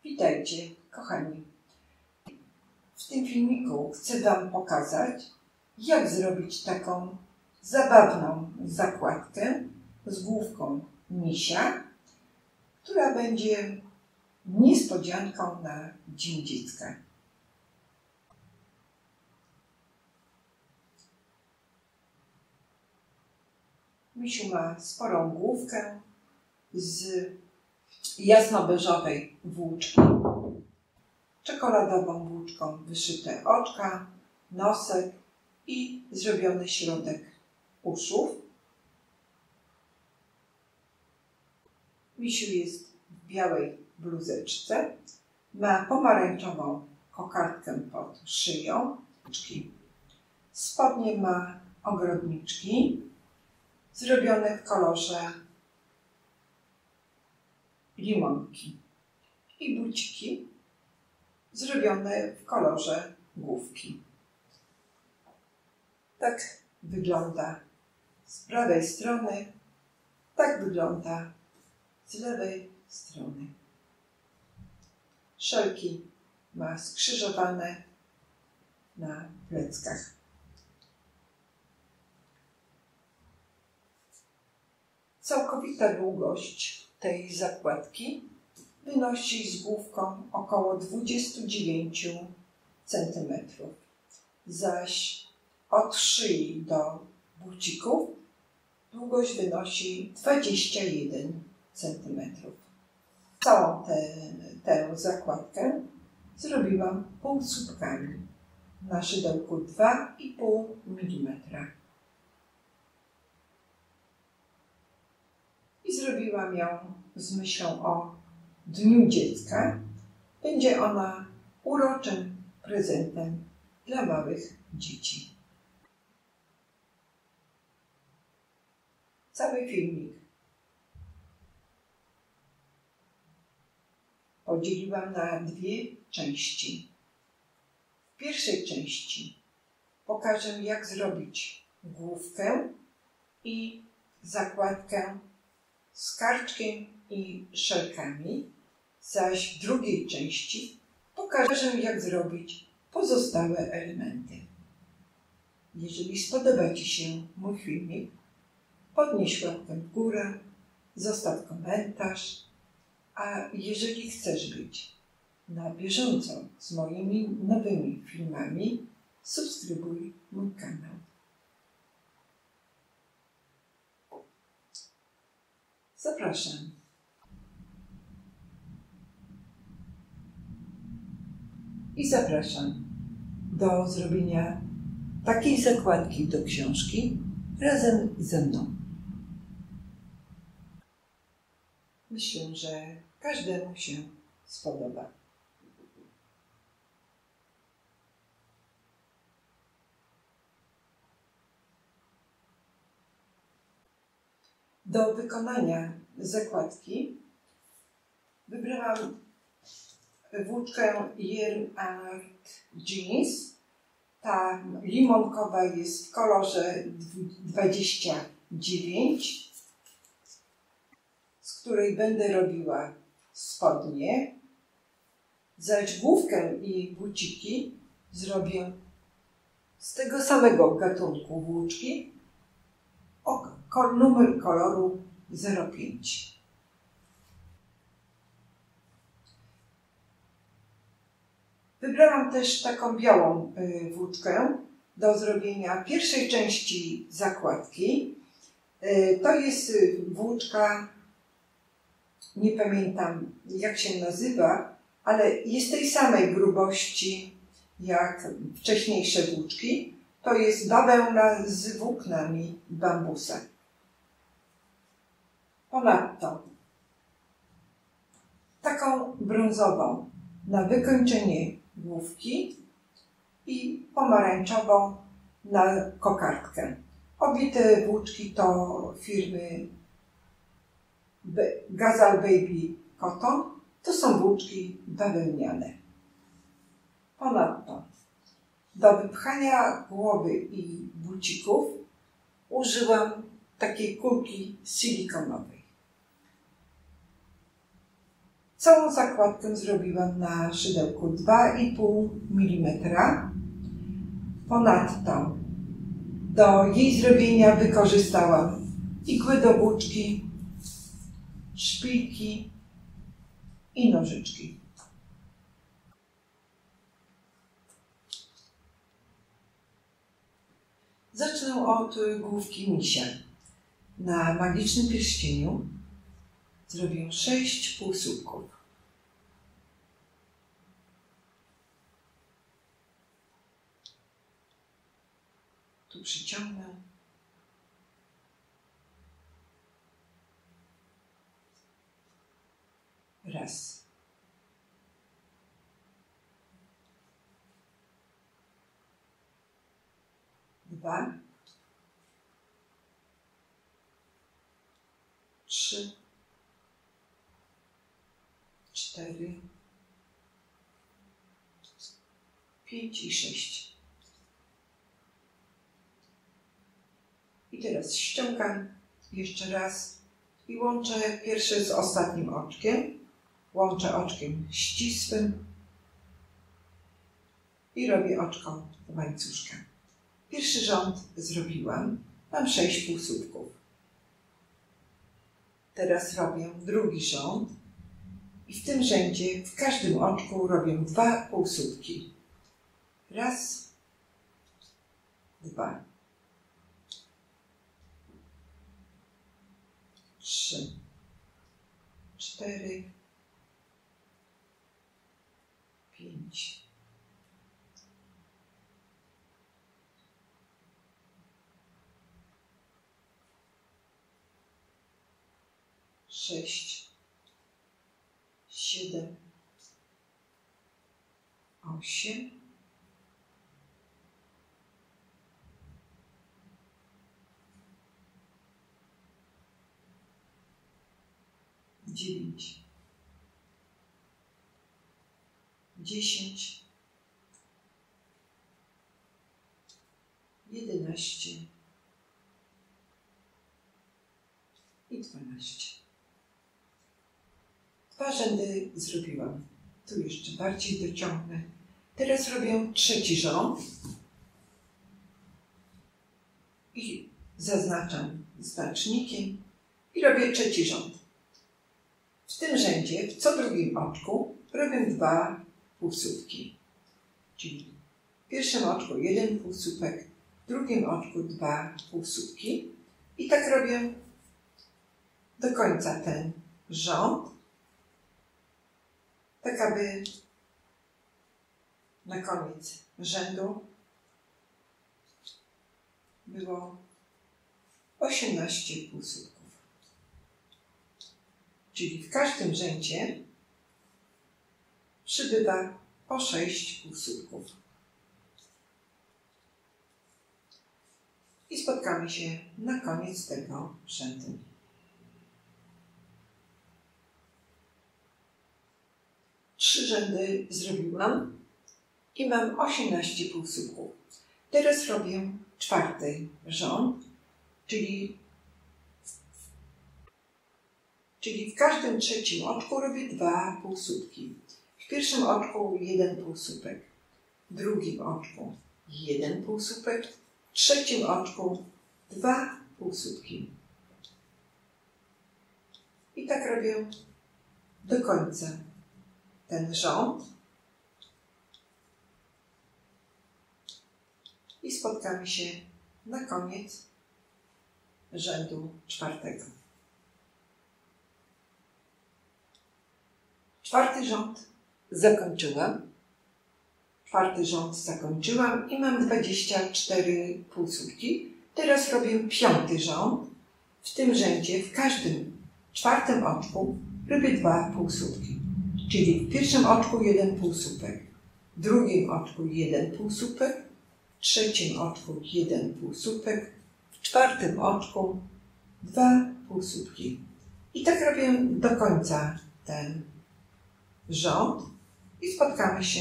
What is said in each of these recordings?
Witajcie, kochani. W tym filmiku chcę Wam pokazać, jak zrobić taką zabawną zakładkę z główką misia, która będzie niespodzianką na Dzień Dziecka. Misiu ma sporą główkę z jasno-beżowej włóczki, czekoladową włóczką wyszyte oczka, nosek i zrobiony środek uszów. Misiu jest w białej bluzeczce, ma pomarańczową kokardkę pod szyją, spodnie ma ogrodniczki zrobione w kolorze limonki i buciki zrobione w kolorze główki. Tak wygląda z prawej strony, tak wygląda z lewej strony. Szelki ma skrzyżowane na pleckach. Całkowita długość tej zakładki wynosi z główką około 29 cm, zaś od szyi do bucików długość wynosi 21 cm. Całą tę zakładkę zrobiłam półsłupkami na szydełku 2,5 mm. I zrobiłam ją z myślą o Dniu Dziecka. Będzie ona uroczym prezentem dla małych dzieci. Cały filmik podzieliłam na dwie części. W pierwszej części pokażę, jak zrobić główkę i zakładkę z karczkiem i szelkami, zaś w drugiej części pokażę, jak zrobić pozostałe elementy. Jeżeli spodoba Ci się mój filmik, podnieś łapkę w górę, zostaw komentarz, a jeżeli chcesz być na bieżąco z moimi nowymi filmami, subskrybuj mój kanał. Zapraszam. I zapraszam do zrobienia takiej zakładki do książki razem ze mną. Myślę, że każdemu się spodoba. Do wykonania zakładki wybrałam włóczkę Yarn Art Jeans. Ta limonkowa jest w kolorze 29, z której będę robiła spodnie, zaś główkę i buciki zrobię z tego samego gatunku włóczki o numer koloru 05. Wybrałam też taką białą włóczkę do zrobienia pierwszej części zakładki. To jest włóczka, nie pamiętam jak się nazywa, ale jest tej samej grubości jak wcześniejsze włóczki. To jest bawełna z włóknami bambusa. Ponadto taką brązową na wykończenie główki i pomarańczową na kokardkę. Obie te włóczki to firmy Gazal Baby Cotton. To są włóczki bawełniane. Ponadto do wypchania głowy i bucików użyłam takiej kulki silikonowej. Całą zakładkę zrobiłam na szydełku 2,5 mm. Ponadto do jej zrobienia wykorzystałam igły do włóczki, szpilki i nożyczki. Zacznę od główki misia. Na magicznym pierścieniu zrobię 6 półsłupków. Tu przyciągnę. Raz. Dwa. 3. 4. 5 i 6. I teraz ściągam jeszcze raz i łączę pierwszy z ostatnim oczkiem. Łączę oczkiem ścisłym i robię oczko łańcuszka. Pierwszy rząd zrobiłam. Mam 6 półsłupków. Teraz robię drugi rząd i w tym rzędzie w każdym oczku robię 2 półsłupki. Raz, 2, 3, 4, 5, 6, 7, 8, 9, 10, 11 i 12. 2 rzędy zrobiłam. Tu jeszcze bardziej dociągnę. Teraz robię trzeci rząd i zaznaczam znacznikiem i robię trzeci rząd. W tym rzędzie, w co drugim oczku, robię 2 półsłupki. Czyli w pierwszym oczku 1 półsłupek, w drugim oczku 2 półsłupki. I tak robię do końca ten rząd, tak aby na koniec rzędu było 18 półsłupków. Czyli w każdym rzędzie przybywa po 6 półsłupków. I spotkamy się na koniec tego rzędu. Trzy rzędy zrobiłam i mam 18 półsłupków. Teraz robię czwarty rząd, czyli w każdym trzecim oczku robię 2 półsłupki. W pierwszym oczku 1 półsłupek, w drugim oczku 1 półsłupek, w trzecim oczku 2 półsłupki. I tak robię do końca ten rząd i spotkamy się na koniec rzędu czwartego. Czwarty rząd zakończyłam i mam 24 półsłupki. Teraz robię piąty rząd. W tym rzędzie, w każdym czwartym oczku robię 2 półsłupki. Czyli w pierwszym oczku 1 półsłupek, w drugim oczku 1 półsłupek, w trzecim oczku 1 półsłupek, w czwartym oczku 2 półsłupki. I tak robię do końca ten rząd i spotkamy się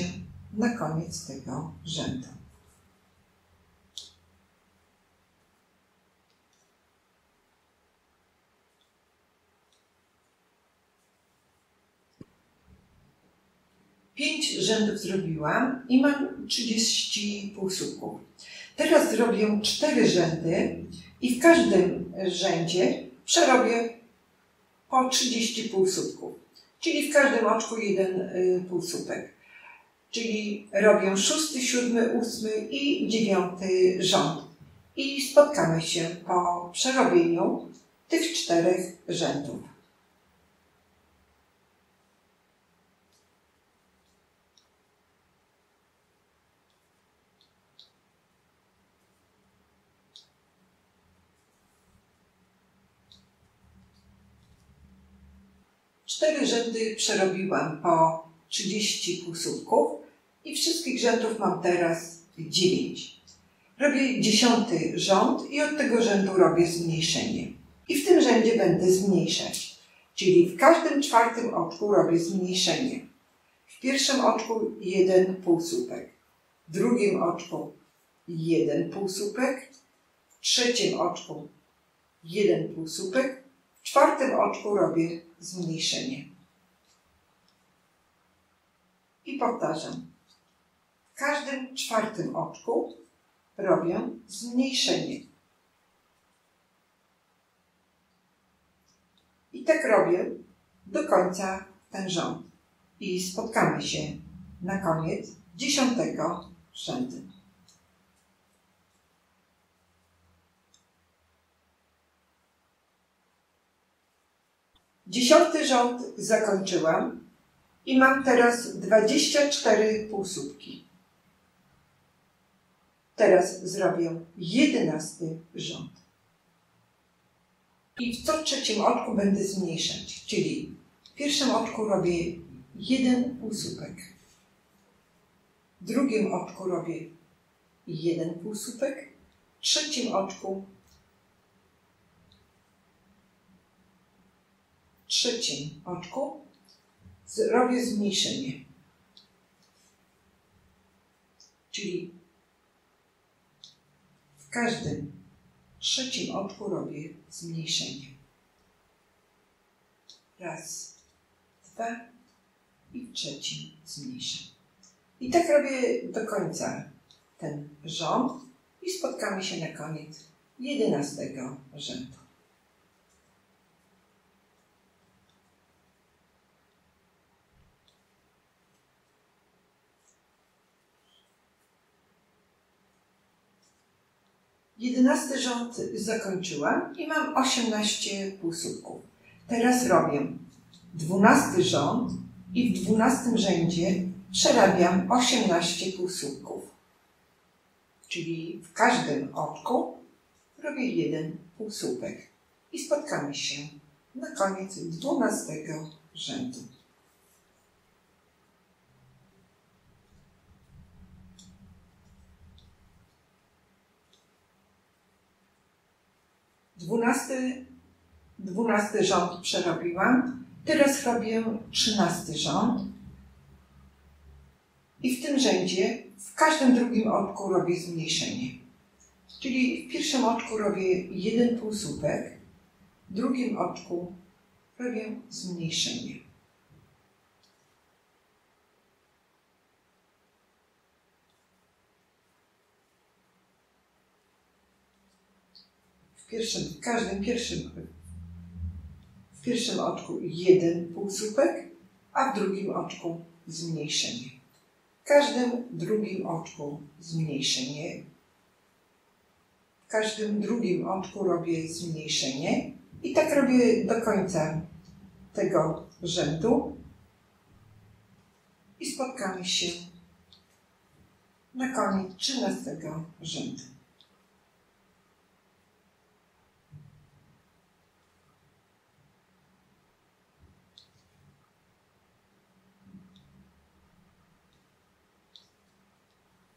na koniec tego rzędu. 5 rzędów zrobiłam i mam 30 półsłupków. Teraz zrobię 4 rzędy i w każdym rzędzie przerobię po 30 półsłupków, czyli w każdym oczku 1 półsłupek. Czyli robię 6., 7., 8. i 9. rząd. I spotkamy się po przerobieniu tych 4 rzędów. Cztery rzędy przerobiłam po 30 półsłupków i wszystkich rzędów mam teraz 9. Robię 10. rząd i od tego rzędu robię zmniejszenie. I w tym rzędzie będę zmniejszać. Czyli w każdym 4. oczku robię zmniejszenie. W pierwszym oczku 1 półsłupek. W drugim oczku 1 półsłupek. W trzecim oczku 1 półsłupek. W 4. oczku robię zmniejszenie. I powtarzam. W każdym 4. oczku robię zmniejszenie. I tak robię do końca ten rząd. I spotkamy się na koniec 10. rzędu. 10. rząd zakończyłam i mam teraz 24 półsłupki. Teraz zrobię 11. rząd. I w co 3. oczku będę zmniejszać, czyli w pierwszym oczku robię 1 półsłupek. W drugim oczku robię 1 półsłupek. W trzecim oczku robię zmniejszenie. Czyli w każdym 3. oczku robię zmniejszenie. Raz, 2 i w 3. zmniejszam. I tak robię do końca ten rząd i spotkamy się na koniec 11. rzędu. Jedenasty rząd zakończyłam i mam 18 półsłupków. Teraz robię 12. rząd i w 12. rzędzie przerabiam 18 półsłupków. Czyli w każdym oczku robię 1 półsłupek. I spotkamy się na koniec 12. rzędu. 12. rząd przerobiłam. Teraz robię 13. rząd. I w tym rzędzie w każdym drugim oczku robię zmniejszenie. Czyli w pierwszym oczku robię 1 półsłupek, w drugim oczku robię zmniejszenie. W pierwszym oczku 1 półsłupek, a w drugim oczku zmniejszenie. W każdym drugim oczku zmniejszenie. W każdym drugim oczku robię zmniejszenie i tak robię do końca tego rzędu i spotkamy się na koniec 13. rzędu.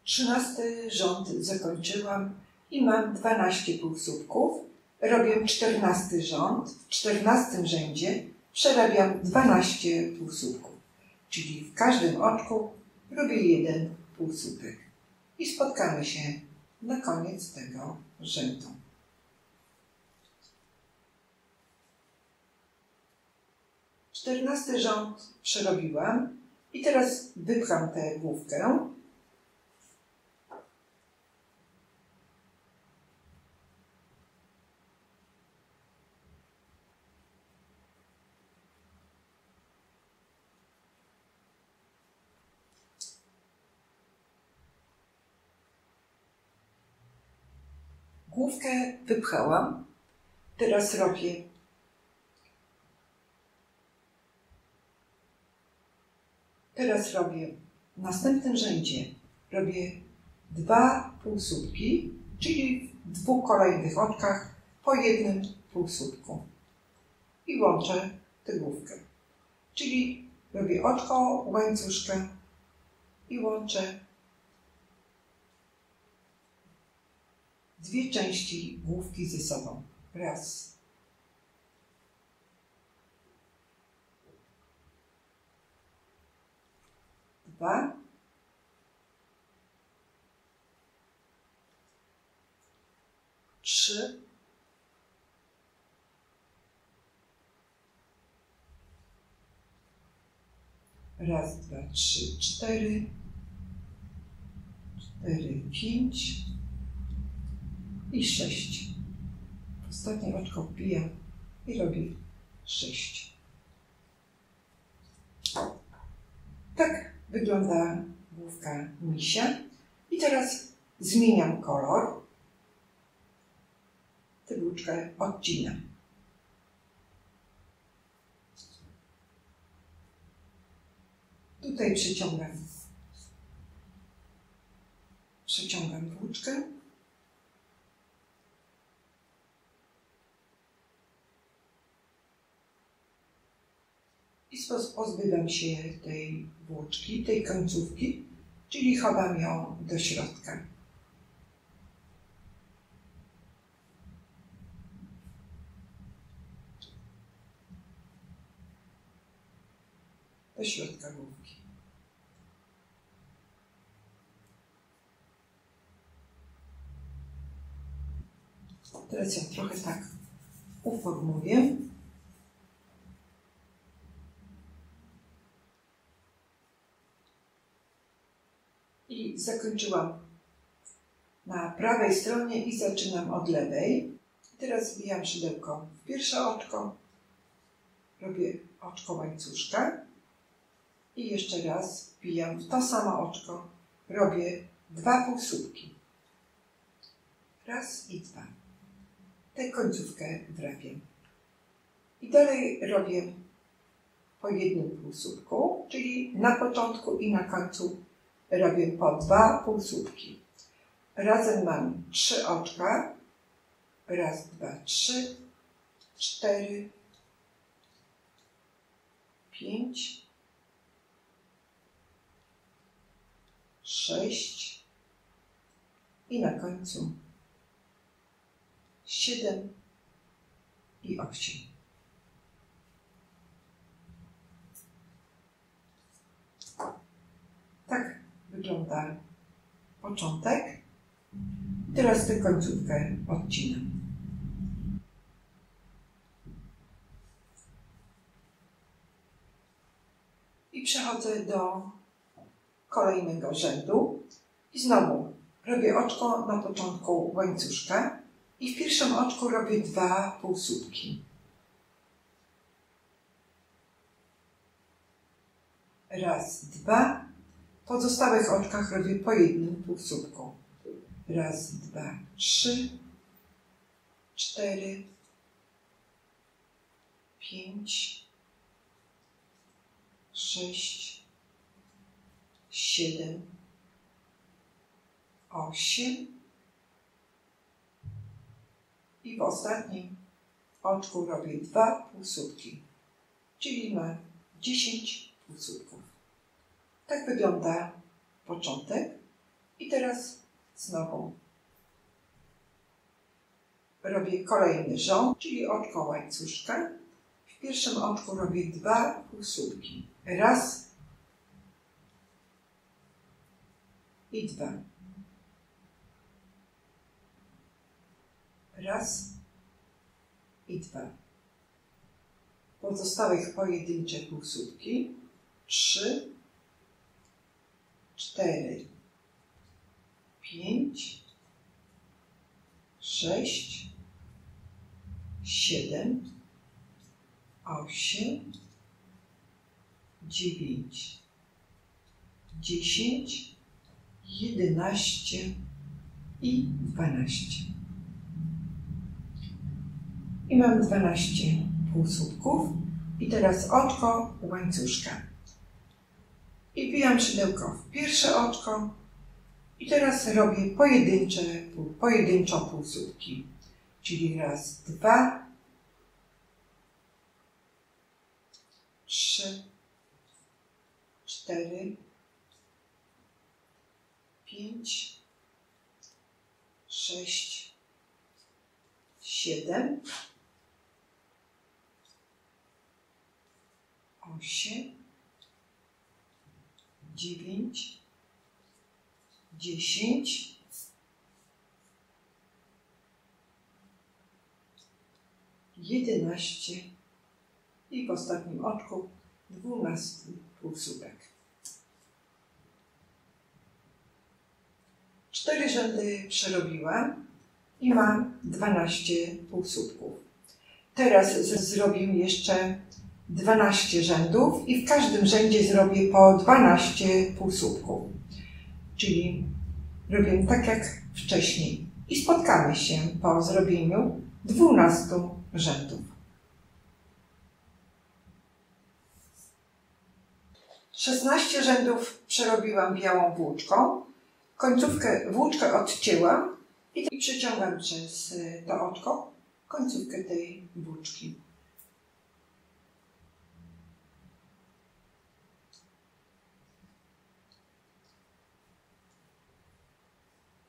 Trzynasty rząd zakończyłam i mam 12 półsłupków. Robię 14. rząd. W 14. rzędzie przerabiam 12 półsłupków. Czyli w każdym oczku robię 1 półsłupek. I spotkamy się na koniec tego rzędu. 14. rząd przerobiłam I teraz wypcham tę główkę. Główkę wypchałam. Teraz robię w następnym rzędzie robię 2 półsłupki, czyli w 2 kolejnych oczkach po jednym półsłupku i łączę tę główkę. Czyli robię oczko, łańcuszkę i łączę 2 części główki ze sobą. Raz. Dwa. Trzy. Raz, dwa, trzy, 4. 4, 5 i 6. Ostatnie oczko wbijam i robię 6. Tak wygląda główka misia. I teraz zmieniam kolor. Tę włóczkę odcinam. Tutaj przeciągam włóczkę. I pozbywam się tej włóczki, tej końcówki, czyli chowam ją do środka. Do środka główki. Teraz ja trochę tak uformuję. I zakończyłam na prawej stronie i zaczynam od lewej. Teraz wbijam szydełko w pierwsze oczko, robię oczko łańcuszka i jeszcze raz wbijam w to samo oczko, robię 2 półsłupki. Raz i 2. Tę końcówkę wrapię. I dalej robię po jednym półsłupku, czyli na początku i na końcu robię po 2 półsłupki. Razem mam 3 oczka. Raz, 2, 3, 4, 5, 6 i na końcu 7 i 8. Tak wygląda początek. Teraz tę końcówkę odcinam. I przechodzę do kolejnego rzędu. I znowu robię oczko na początku łańcuszka i w pierwszym oczku robię 2 półsłupki. Raz, 2. W pozostałych oczkach robię po jednym półsłupku. Raz, 2, 3, 4, 5, 6, 7, 8 i w ostatnim oczku robię 2 półsłupki, czyli mam 10 półsłupków. Tak wygląda początek. I teraz znowu robię kolejny rząd, czyli oczko łańcuszka. W pierwszym oczku robię 2 półsłupki. Raz i 2. Raz i 2. Pozostałych pojedyncze półsłupki. 3 4, 5, 6, 7, 8, 9, 10, 11 i 12. I mam 12 półsłupków. I teraz oczko łańcuszka. I wbijam szydełko w pierwsze oczko. I teraz robię pojedynczo półsłupki. Czyli raz, 2, 3, 4, 5, 6, 7, 8, 9, 10, 11 i w ostatnim oczku 12 półsłupek. 4 rzędy przerobiłam i mam 12 półsłupków. Teraz zrobię jeszcze 12 rzędów i w każdym rzędzie zrobię po 12 półsłupków. Czyli robię tak jak wcześniej i spotkamy się po zrobieniu 12 rzędów. 16 rzędów przerobiłam białą włóczką. Włóczkę odcięłam i przeciągam przez to oczko końcówkę tej włóczki.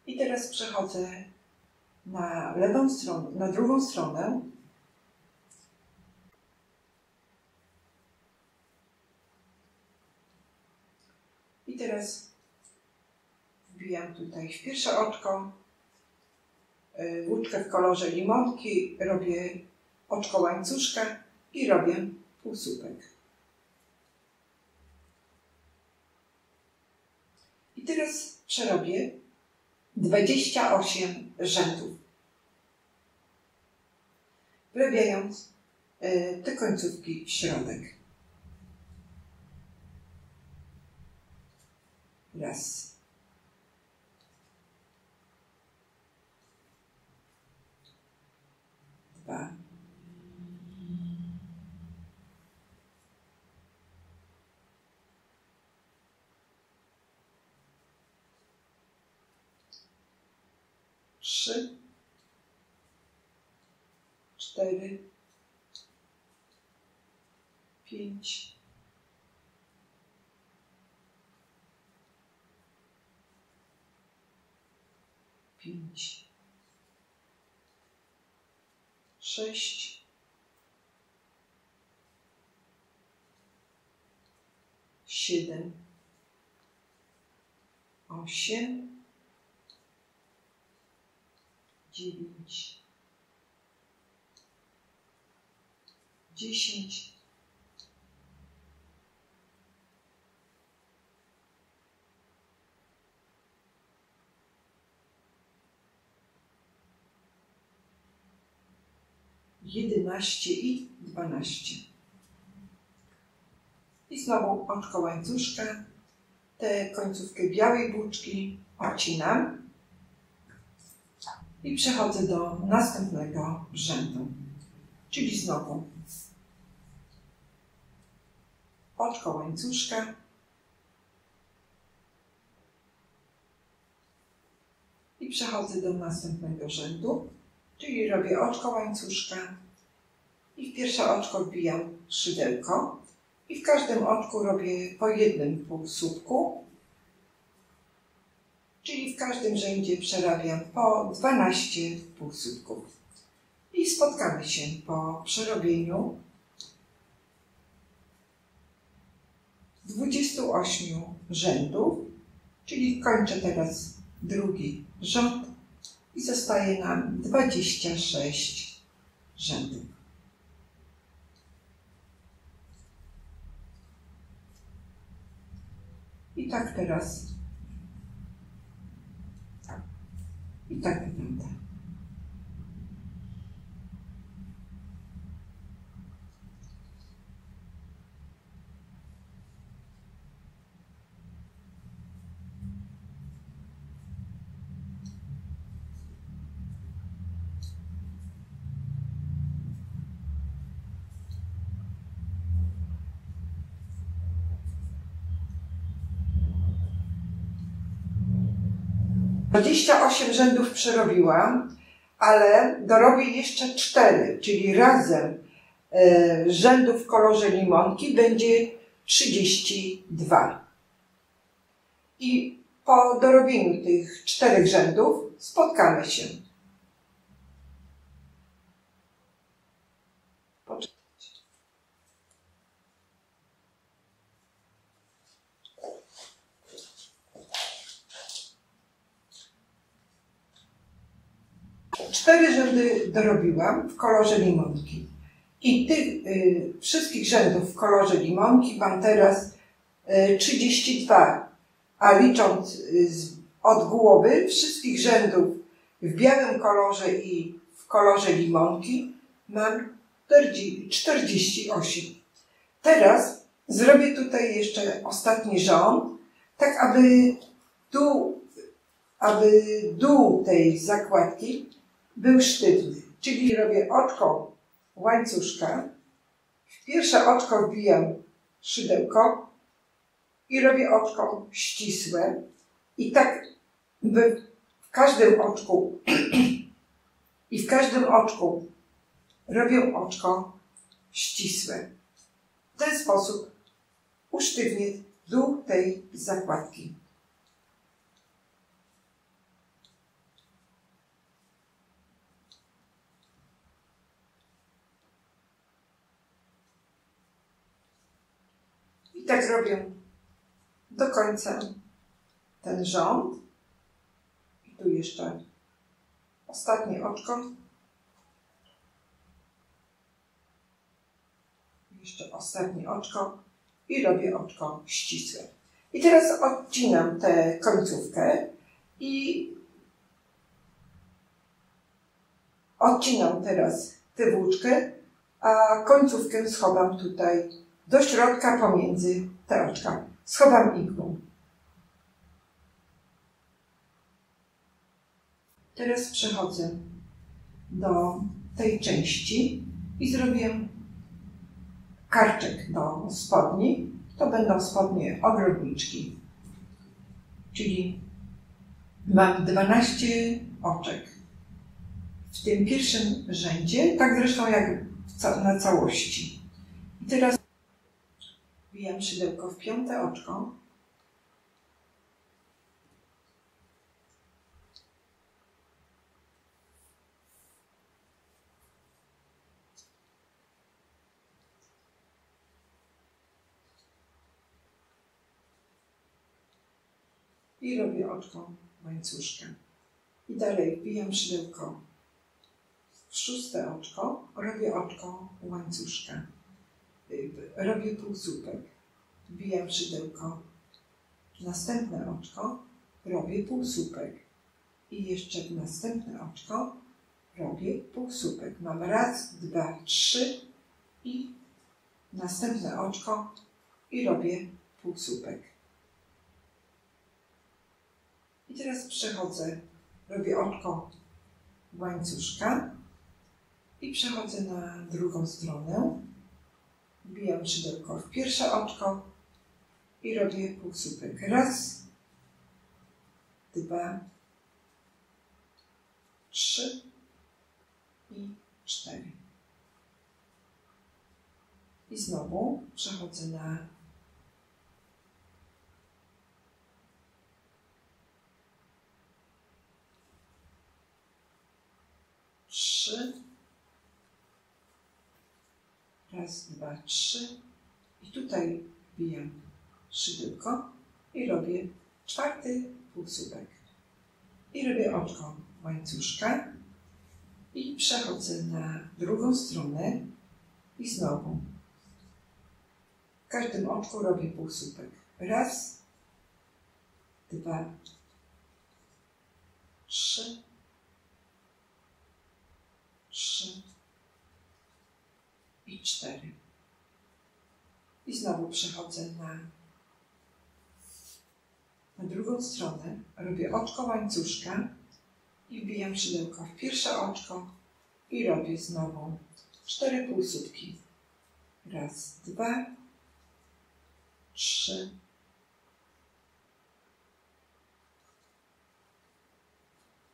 I teraz przechodzę na lewą stronę, na drugą stronę. I teraz wbijam tutaj w pierwsze oczko włóczkę w kolorze limonki, robię oczko łańcuszka i robię półsłupek. I teraz przerobię 28 rzędów, wrabiając te końcówki w środek. Raz. Dwa. Trzy. 4. 5. 5, 6, 7, 8, 9, 10, 11 i 12. I znowu oczko łańcuszka, tę końcówkę białej włóczki odcinam i przechodzę do następnego rzędu. Czyli znowu oczko łańcuszka i przechodzę do następnego rzędu. Czyli robię oczko łańcuszka i w pierwsze oczko wbijam szydełko i w każdym oczku robię po jednym półsłupku, czyli w każdym rzędzie przerabiam po 12 półsłupków. I spotkamy się po przerobieniu 28 rzędów, czyli kończę teraz drugi rząd. I zostaje nam 26 rzędów. I tak teraz Tak wygląda. Dwadzieścia 8 rzędów przerobiłam, ale dorobię jeszcze 4, czyli razem rzędów w kolorze limonki będzie 32. I po dorobieniu tych 4 rzędów spotkamy się. Cztery rzędy dorobiłam w kolorze limonki. I tych wszystkich rzędów w kolorze limonki mam teraz 32. A licząc od głowy wszystkich rzędów w białym kolorze i w kolorze limonki mam 48. Teraz zrobię tutaj jeszcze ostatni rząd, tak aby dół tej zakładki był sztywny. Czyli robię oczko łańcuszka, w pierwsze oczko wbijam szydełko i robię oczko ścisłe. I tak w każdym oczku robię oczko ścisłe. W ten sposób usztywnię dół tej zakładki. I tak zrobię do końca ten rząd. I tu jeszcze ostatnie oczko. Jeszcze ostatnie oczko i robię oczko ścisłe. I teraz odcinam tę końcówkę i odcinam teraz tę włóczkę, a końcówkę schowam tutaj do środka pomiędzy te oczka. Schowam igłą. Teraz przechodzę do tej części i zrobię karczek do spodni. To będą spodnie ogrodniczki. Czyli mam 12 oczek w tym pierwszym rzędzie, tak zresztą jak na całości. I teraz wbijam szydełko w 5. oczko. I robię oczko łańcuszka. I dalej wbijam szydełko w 6. oczko, robię oczko łańcuszka. Robię półsłupek. Wbijam szydełko w następne oczko, robię półsłupek. I jeszcze w następne oczko robię półsłupek. Mam raz, 2, 3 i następne oczko i robię półsłupek. I teraz przechodzę, robię oczko łańcuszka i przechodzę na drugą stronę. Wbijam szydełko w pierwsze oczko i robię półsłupek. Raz, 2, 3 i 4. I znowu przechodzę na raz, 2, 3 i tutaj wbijam szydełko i robię 4. półsłupek. I robię oczko łańcuszka i przechodzę na drugą stronę i znowu w każdym oczku robię półsłupek. Raz, 2, 3 3 i 4. I znowu przechodzę na drugą stronę, robię oczko łańcuszka i wbijam szydełko w pierwsze oczko i robię znowu 4 półsłupki. Raz, 2, 3,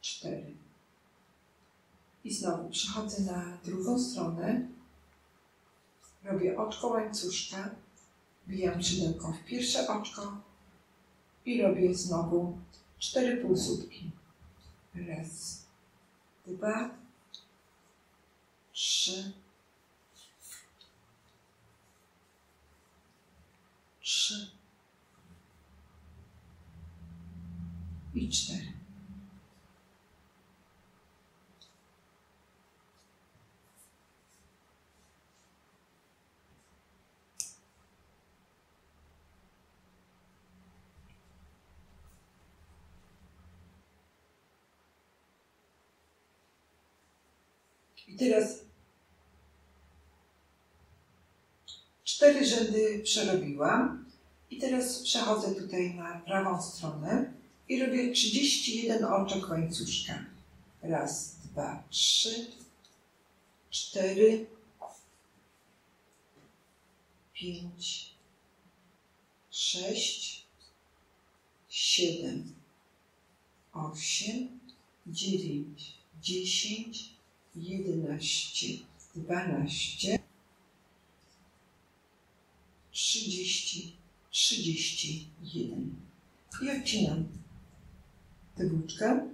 4. I znowu przechodzę na drugą stronę, robię oczko łańcuszka, wbijam szydełko w pierwsze oczko i robię znowu 4 półsłupki. Raz, 2, 3, 3 i 4. I teraz 4 rzędy przerobiłam i teraz przechodzę tutaj na prawą stronę i robię 31 oczek łańcuszka. Raz, 2, 3, 4, 5, 6, 7, 8, 9, 10, 11, 12, 30, 31. I odcinam tę włóczkę.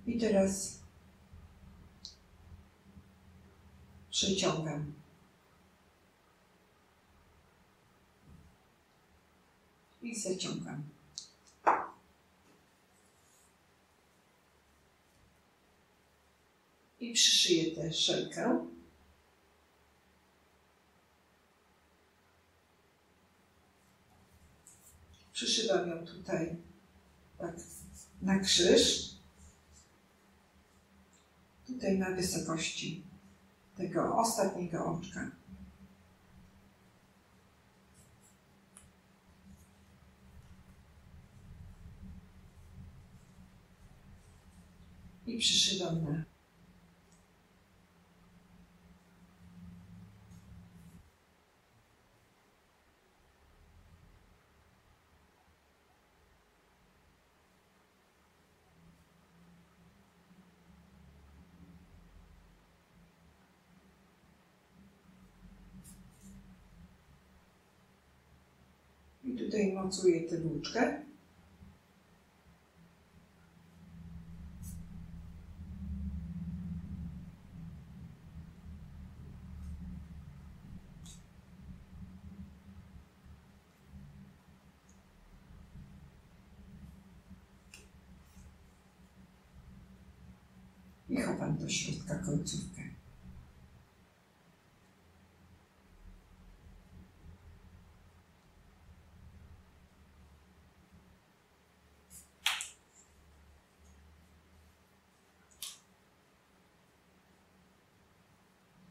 I teraz przeciągam. I zaciągam. I przyszyję tę szelkę. Przyszywam ją tutaj tak na krzyż. Tutaj na wysokości tego ostatniego oczka. I przyszywam na i tutaj mocuję tę włóczkę. I chowam do środka końcówkę.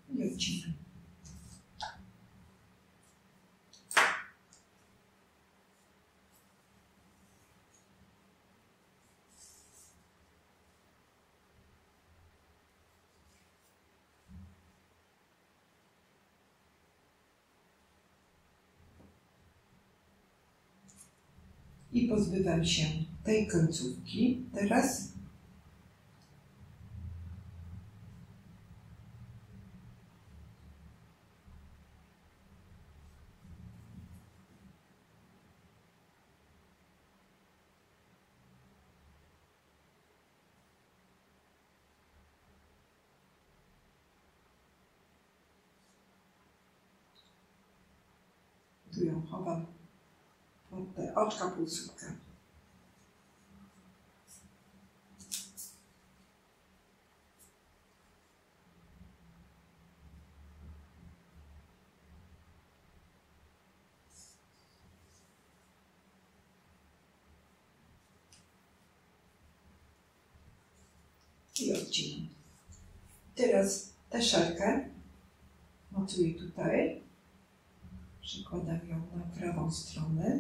I odcinam. I pozbywam się tej końcówki. Teraz tu ją chowam pod te oczka półsłupka. odcinam. Teraz tę szelkę mocuję tutaj, przykładam ją na prawą stronę.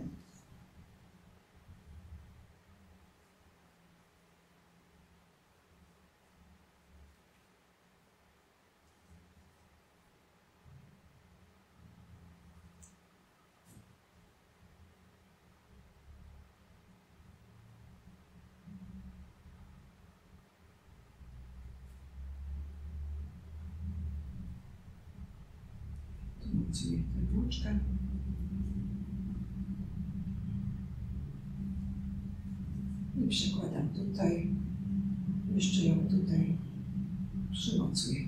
Mocuję tę włóczkę. I przykładam tutaj. Jeszcze ją tutaj przymocuję.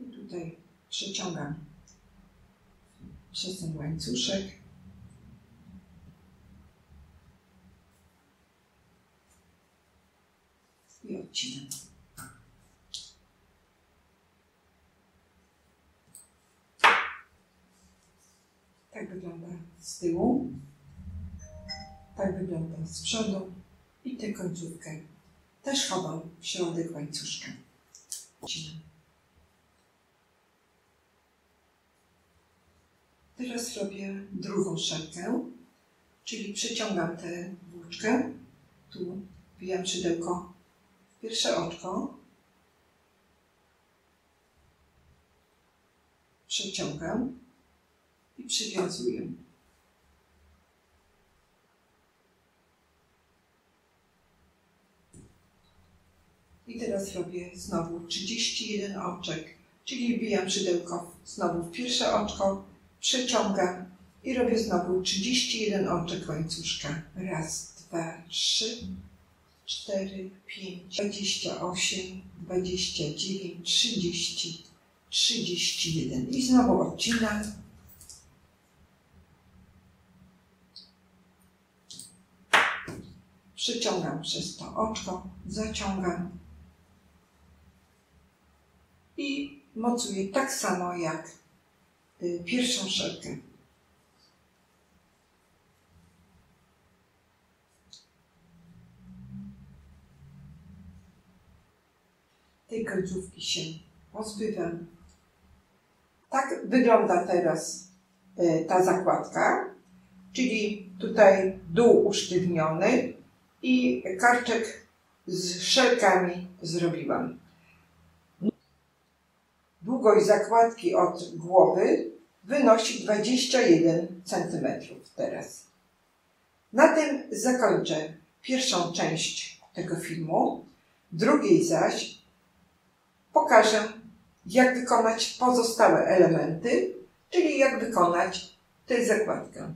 I tutaj przeciągam przez ten łańcuszek. I odcinam. Tak wygląda z tyłu, tak wygląda z przodu i tę końcówkę też chowam w środek łańcuszka. Odcinam. Teraz robię drugą szelkę, czyli przeciągam tę włóczkę, tu wbijam szydełko w pierwsze oczko, przeciągam i przywiązuję. I teraz robię znowu 31 oczek, czyli wbijam szydełko znowu w pierwsze oczko, przeciągam i robię znowu 31 oczek łańcuszka. Raz, dwa, 3, 4, 5, 28, 29, 30, 31. I znowu odcinam. Przyciągam przez to oczko, zaciągam i mocuję tak samo jak pierwszą szelkę. Tej końcówki się pozbywam. Tak wygląda teraz ta zakładka, czyli tutaj dół usztywniony i karczek z szelkami zrobiłam. Długość zakładki od głowy wynosi 21 cm teraz. Na tym zakończę pierwszą część tego filmu. W drugiej zaś pokażę, jak wykonać pozostałe elementy, czyli jak wykonać tę zakładkę.